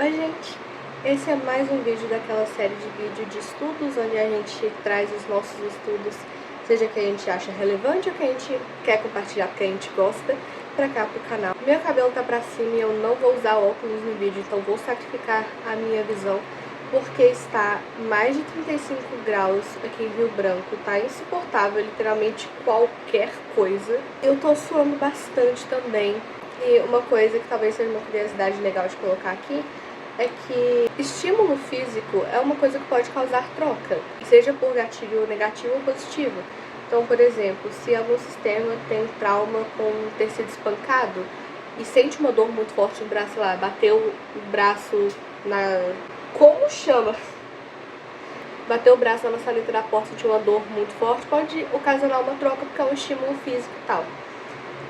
Oi gente, esse é mais um vídeo daquela série de vídeos de estudos, onde a gente traz os nossos estudos, seja que a gente acha relevante ou que a gente quer compartilhar porque a gente gosta, pra cá pro canal. Meu cabelo tá pra cima e eu não vou usar óculos no vídeo, então vou sacrificar a minha visão, porque está mais de 35 graus aqui em Rio Branco, tá insuportável, literalmente qualquer coisa. Eu tô suando bastante também. E uma coisa que talvez seja uma curiosidade legal de colocar aqui é que estímulo físico é uma coisa que pode causar troca, seja por gatilho negativo ou positivo. Então, por exemplo, se algum sistema tem trauma com ter sido espancado e sente uma dor muito forte no braço, sei lá, bateu o braço na... como chama? Bateu o braço na maçaneta da porta e tinha uma dor muito forte, pode ocasionar uma troca porque é um estímulo físico e tal.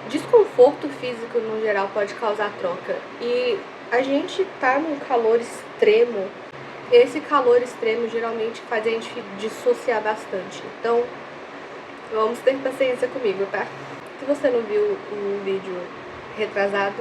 Desconforto físico, no geral, pode causar troca. E a gente tá num calor extremo. Esse calor extremo geralmente faz a gente dissociar bastante. Então, vamos ter paciência comigo, tá? Se você não viu o vídeo retrasado,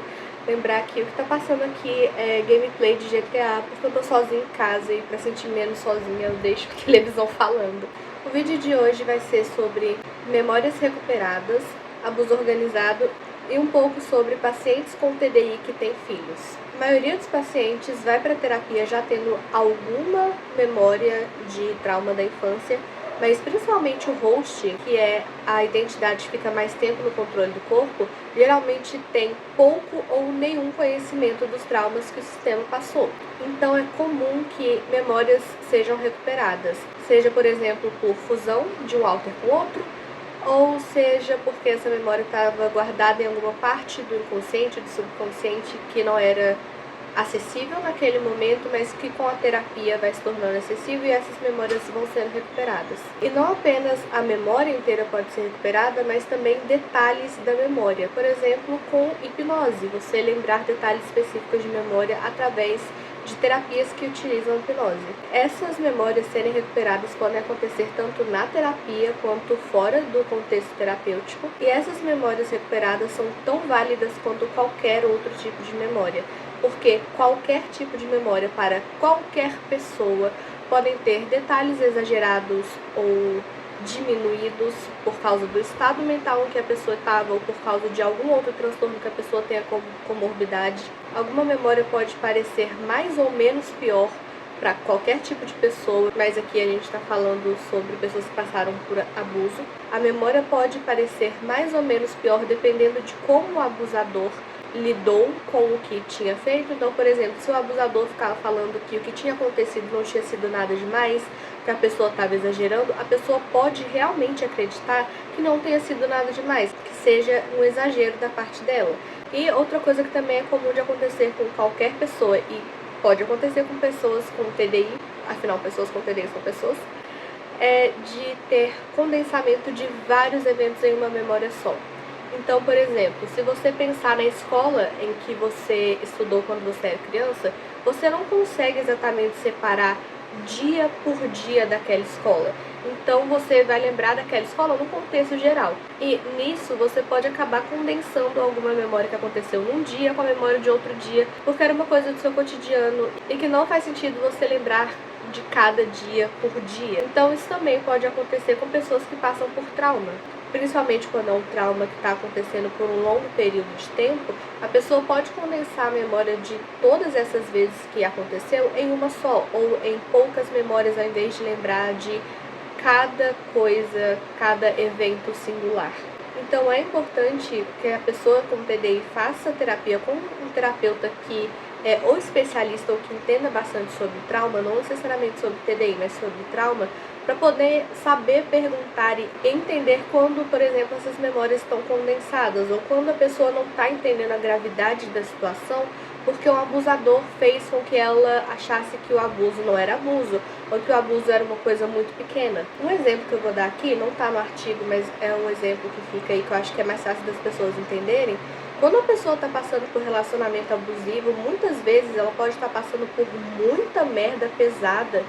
lembrar que o que tá passando aqui é gameplay de GTA, porque eu tô sozinha em casa e pra sentir menos sozinha eu deixo a televisão falando. O vídeo de hoje vai ser sobre memórias recuperadas, abuso organizado e um pouco sobre pacientes com TDI que têm filhos. A maioria dos pacientes vai para terapia já tendo alguma memória de trauma da infância, mas principalmente o host, que é a identidade que fica mais tempo no controle do corpo, geralmente tem pouco ou nenhum conhecimento dos traumas que o sistema passou. Então é comum que memórias sejam recuperadas, seja, por exemplo, por fusão de um alter com outro, ou seja porque essa memória estava guardada em alguma parte do inconsciente, do subconsciente, que não era acessível naquele momento, mas que com a terapia vai se tornando acessível e essas memórias vão sendo recuperadas. E não apenas a memória inteira pode ser recuperada, mas também detalhes da memória. Por exemplo, com hipnose, você lembrar detalhes específicos de memória através de terapias que utilizam a hipnose. Essas memórias serem recuperadas podem acontecer tanto na terapia quanto fora do contexto terapêutico, e essas memórias recuperadas são tão válidas quanto qualquer outro tipo de memória, porque qualquer tipo de memória para qualquer pessoa podem ter detalhes exagerados ou diminuídos por causa do estado mental em que a pessoa estava ou por causa de algum outro transtorno que a pessoa tenha como comorbidade. Alguma memória pode parecer mais ou menos pior para qualquer tipo de pessoa, mas aqui a gente está falando sobre pessoas que passaram por abuso. A memória pode parecer mais ou menos pior dependendo de como o abusador lidou com o que tinha feito. Então, por exemplo, se o abusador ficava falando que o que tinha acontecido não tinha sido nada demais, que a pessoa estava exagerando, a pessoa pode realmente acreditar que não tenha sido nada demais, que seja um exagero da parte dela. E outra coisa que também é comum de acontecer com qualquer pessoa, e pode acontecer com pessoas com TDI, afinal pessoas com TDI são pessoas, é de ter condensamento de vários eventos em uma memória só. Então, por exemplo, se você pensar na escola em que você estudou quando você era criança, você não consegue exatamente separar dia por dia daquela escola. Então você vai lembrar daquela escola no contexto geral. E nisso você pode acabar condensando alguma memória que aconteceu num dia com a memória de outro dia, porque era uma coisa do seu cotidiano e que não faz sentido você lembrar de cada dia por dia. Então isso também pode acontecer com pessoas que passam por trauma. Principalmente quando é um trauma que está acontecendo por um longo período de tempo, a pessoa pode condensar a memória de todas essas vezes que aconteceu em uma só, ou em poucas memórias, ao invés de lembrar de cada coisa, cada evento singular. Então é importante que a pessoa com TDI faça terapia com um terapeuta que é ou especialista ou que entenda bastante sobre trauma, não necessariamente sobre TDI, mas sobre trauma, para poder saber perguntar e entender quando, por exemplo, essas memórias estão condensadas, ou quando a pessoa não está entendendo a gravidade da situação, porque o abusador fez com que ela achasse que o abuso não era abuso, ou que o abuso era uma coisa muito pequena. Um exemplo que eu vou dar aqui, não está no artigo, mas é um exemplo que fica aí, que eu acho que é mais fácil das pessoas entenderem. Quando a pessoa está passando por relacionamento abusivo, muitas vezes ela pode estar passando por muita merda pesada,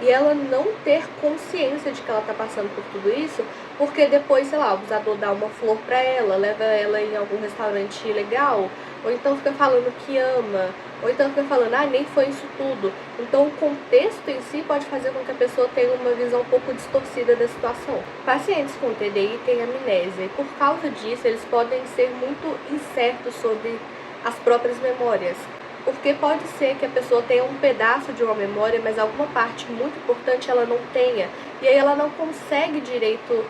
e ela não ter consciência de que ela está passando por tudo isso, porque depois, sei lá, o abusador dá uma flor pra ela, leva ela em algum restaurante legal, ou então fica falando que ama, ou então fica falando, nem foi isso tudo. Então o contexto em si pode fazer com que a pessoa tenha uma visão um pouco distorcida da situação. Pacientes com TDI têm amnésia e por causa disso eles podem ser muito incertos sobre as próprias memórias. Porque pode ser que a pessoa tenha um pedaço de uma memória, mas alguma parte muito importante ela não tenha. E aí ela não consegue direito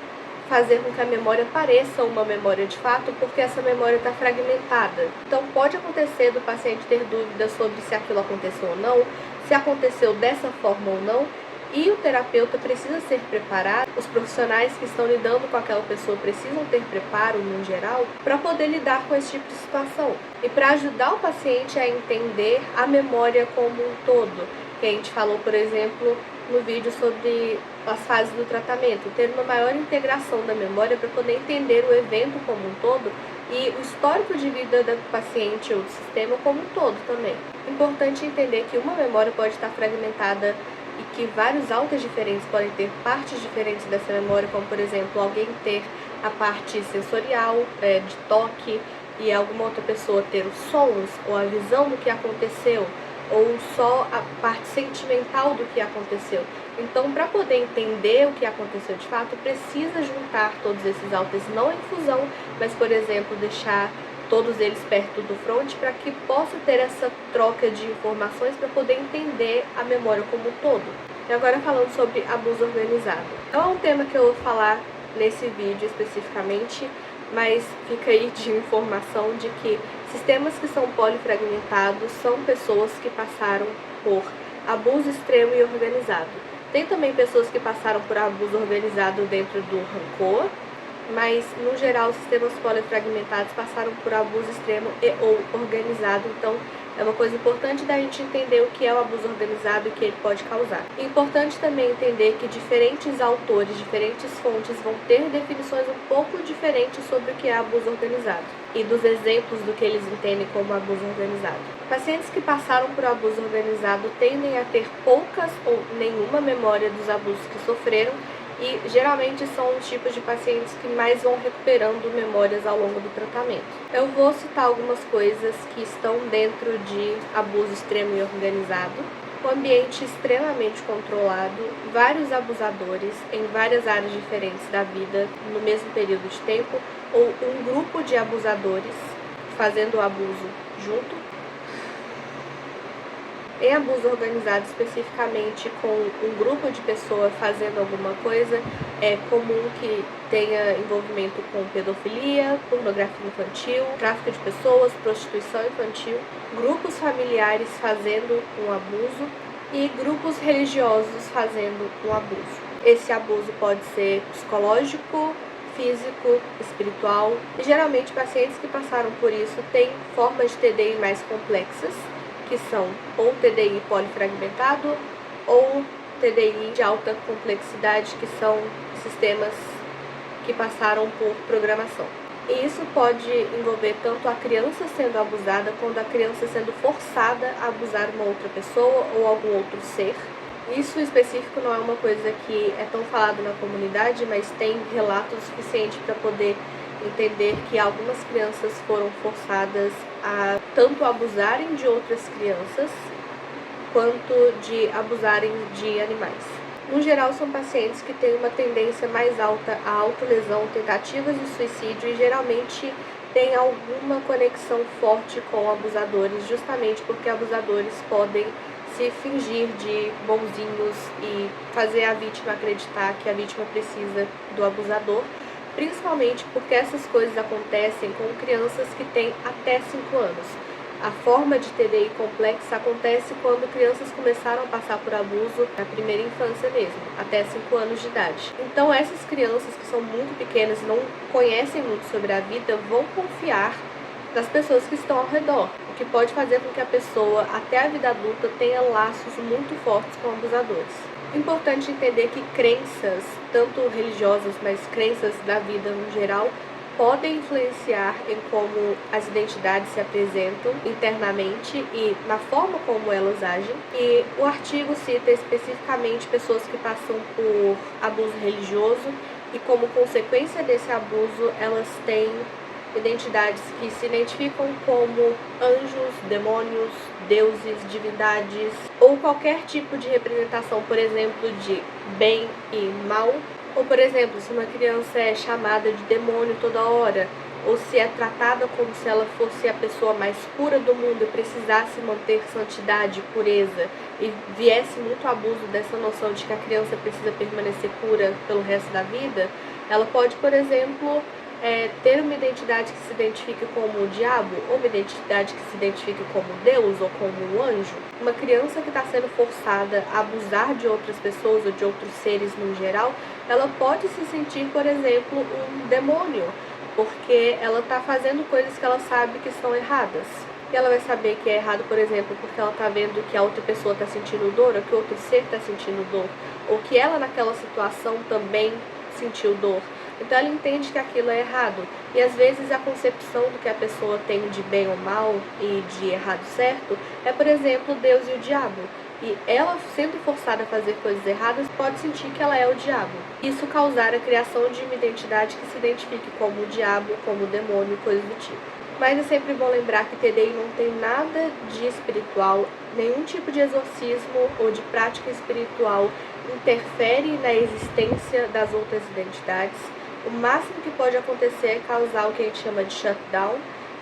fazer com que a memória pareça uma memória de fato, porque essa memória está fragmentada. Então pode acontecer do paciente ter dúvidas sobre se aquilo aconteceu ou não, se aconteceu dessa forma ou não, e o terapeuta precisa ser preparado, os profissionais que estão lidando com aquela pessoa precisam ter preparo, no geral, para poder lidar com esse tipo de situação. E para ajudar o paciente a entender a memória como um todo, que a gente falou, por exemplo, no vídeo sobre as fases do tratamento, ter uma maior integração da memória para poder entender o evento como um todo e o histórico de vida do paciente ou do sistema como um todo também. Importante entender que uma memória pode estar fragmentada e que vários autos diferentes podem ter partes diferentes dessa memória, como por exemplo, alguém ter a parte sensorial, de toque, e alguma outra pessoa ter os sons ou a visão do que aconteceu, ou só a parte sentimental do que aconteceu. Então, para poder entender o que aconteceu de fato, precisa juntar todos esses autos, não em fusão, mas, por exemplo, deixar todos eles perto do front para que possa ter essa troca de informações para poder entender a memória como um todo. E agora falando sobre abuso organizado. Não é um tema que eu vou falar nesse vídeo especificamente, mas fica aí de informação de que sistemas que são polifragmentados são pessoas que passaram por abuso extremo e organizado. Tem também pessoas que passaram por abuso organizado dentro do rancor, mas no geral os sistemas polifragmentados passaram por abuso extremo e ou organizado. Então é uma coisa importante da gente entender o que é o abuso organizado e o que ele pode causar. É importante também entender que diferentes autores, diferentes fontes vão ter definições um pouco diferentes sobre o que é abuso organizado e dos exemplos do que eles entendem como abuso organizado. Pacientes que passaram por abuso organizado tendem a ter poucas ou nenhuma memória dos abusos que sofreram, e geralmente são os tipos de pacientes que mais vão recuperando memórias ao longo do tratamento. Eu vou citar algumas coisas que estão dentro de abuso extremo e organizado: um ambiente extremamente controlado, vários abusadores em várias áreas diferentes da vida no mesmo período de tempo, ou um grupo de abusadores fazendo o abuso junto. Em abuso organizado, especificamente com um grupo de pessoas fazendo alguma coisa, é comum que tenha envolvimento com pedofilia, pornografia infantil, tráfico de pessoas, prostituição infantil, grupos familiares fazendo um abuso e grupos religiosos fazendo um abuso. Esse abuso pode ser psicológico, físico, espiritual, e geralmente pacientes que passaram por isso têm formas de TDI mais complexas, que são ou TDI polifragmentado ou TDI de alta complexidade, que são sistemas que passaram por programação. E isso pode envolver tanto a criança sendo abusada, quanto a criança sendo forçada a abusar uma outra pessoa ou algum outro ser. Isso em específico não é uma coisa que é tão falado na comunidade, mas tem relatos suficientes para poder entender que algumas crianças foram forçadas a tanto abusarem de outras crianças, quanto de abusarem de animais. No geral, são pacientes que têm uma tendência mais alta à autolesão, tentativas de suicídio, e geralmente têm alguma conexão forte com abusadores, justamente porque abusadores podem se fingir de bonzinhos e fazer a vítima acreditar que a vítima precisa do abusador, principalmente porque essas coisas acontecem com crianças que têm até 5 anos. A forma de TDI complexa acontece quando crianças começaram a passar por abuso na primeira infância mesmo, até 5 anos de idade. Então essas crianças que são muito pequenas e não conhecem muito sobre a vida vão confiar nas pessoas que estão ao redor, o que pode fazer com que a pessoa, até a vida adulta, tenha laços muito fortes com abusadores. É importante entender que crenças, tanto religiosas, mas crenças da vida no geral, podem influenciar em como as identidades se apresentam internamente e na forma como elas agem. E o artigo cita especificamente pessoas que passam por abuso religioso e como consequência desse abuso elas têm identidades que se identificam como anjos, demônios, deuses, divindades ou qualquer tipo de representação, por exemplo, de bem e mal. Ou, por exemplo, se uma criança é chamada de demônio toda hora, ou se é tratada como se ela fosse a pessoa mais pura do mundo e precisasse manter santidade, pureza, e viesse muito abuso dessa noção de que a criança precisa permanecer pura pelo resto da vida, ela pode, por exemplo, ter uma identidade que se identifique como o diabo, ou uma identidade que se identifique como Deus ou como um anjo. Uma criança que está sendo forçada a abusar de outras pessoas ou de outros seres no geral, ela pode se sentir, por exemplo, um demônio, porque ela está fazendo coisas que ela sabe que são erradas. E ela vai saber que é errado, por exemplo, porque ela está vendo que a outra pessoa está sentindo dor, ou que outro ser está sentindo dor, ou que ela naquela situação também sentiu dor. Então ela entende que aquilo é errado. E às vezes a concepção do que a pessoa tem de bem ou mal e de errado e certo é, por exemplo, Deus e o diabo. E ela, sendo forçada a fazer coisas erradas, pode sentir que ela é o diabo. Isso causar a criação de uma identidade que se identifique como o diabo, como o demônio, coisas do tipo. Mas é sempre bom lembrar que TDI não tem nada de espiritual, nenhum tipo de exorcismo ou de prática espiritual interfere na existência das outras identidades. O máximo que pode acontecer é causar o que a gente chama de shutdown,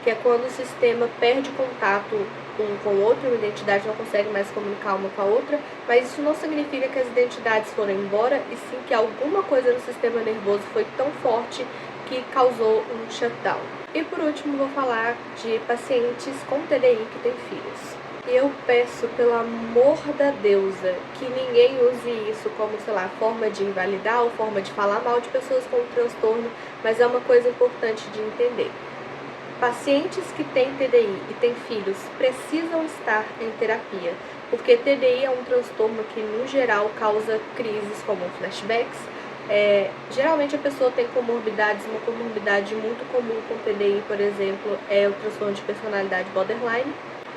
que é quando o sistema perde contato um com o outro, uma identidade não consegue mais comunicar uma com a outra, mas isso não significa que as identidades foram embora, e sim que alguma coisa no sistema nervoso foi tão forte que causou um shutdown. E por último, vou falar de pacientes com TDI que têm filhos. E eu peço, pelo amor da deusa, que ninguém use isso como, sei lá, forma de invalidar ou forma de falar mal de pessoas com transtorno, mas é uma coisa importante de entender. Pacientes que têm TDI e têm filhos precisam estar em terapia, porque TDI é um transtorno que, no geral, causa crises como flashbacks. Geralmente a pessoa tem comorbidades, uma comorbidade muito comum com TDI, por exemplo, é o transtorno de personalidade borderline.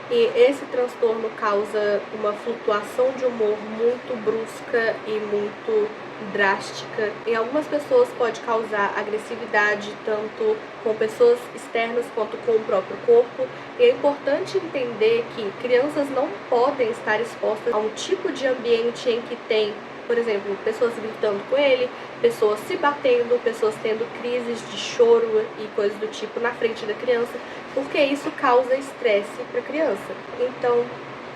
E esse transtorno causa uma flutuação de humor muito brusca e muito drástica. Em algumas pessoas pode causar agressividade, tanto com pessoas externas quanto com o próprio corpo. E é importante entender que crianças não podem estar expostas a um tipo de ambiente em que tem, por exemplo, pessoas gritando com ele, pessoas se batendo, pessoas tendo crises de choro e coisas do tipo na frente da criança, porque isso causa estresse para a criança. Então,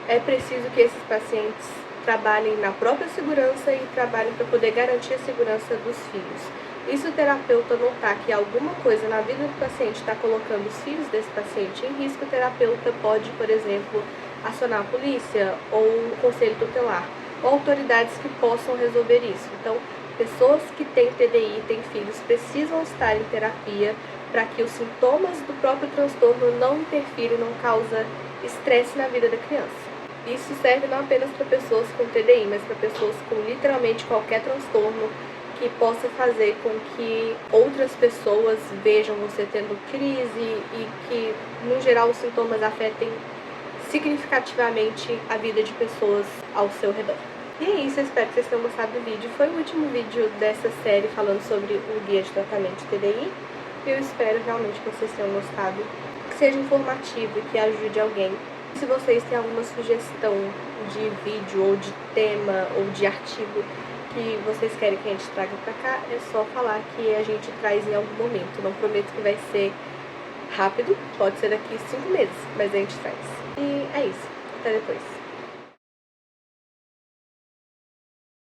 é preciso que esses pacientes trabalhem na própria segurança e trabalhem para poder garantir a segurança dos filhos. E se o terapeuta notar que alguma coisa na vida do paciente está colocando os filhos desse paciente em risco, o terapeuta pode, por exemplo, acionar a polícia ou o conselho tutelar, ou autoridades que possam resolver isso. Então, pessoas que têm TDI e têm filhos precisam estar em terapia para que os sintomas do próprio transtorno não interfiram, não causem estresse na vida da criança. Isso serve não apenas para pessoas com TDI, mas para pessoas com literalmente qualquer transtorno que possa fazer com que outras pessoas vejam você tendo crise e que, no geral, os sintomas afetem significativamente a vida de pessoas ao seu redor. E é isso, eu espero que vocês tenham gostado do vídeo. Foi o último vídeo dessa série falando sobre o guia de tratamento de TDI. Eu espero realmente que vocês tenham gostado, que seja informativo e que ajude alguém. Se vocês têm alguma sugestão de vídeo ou de tema ou de artigo que vocês querem que a gente traga pra cá, é só falar que a gente traz em algum momento. Não prometo que vai ser rápido, pode ser daqui 5 meses, mas a gente traz. E é isso, até depois.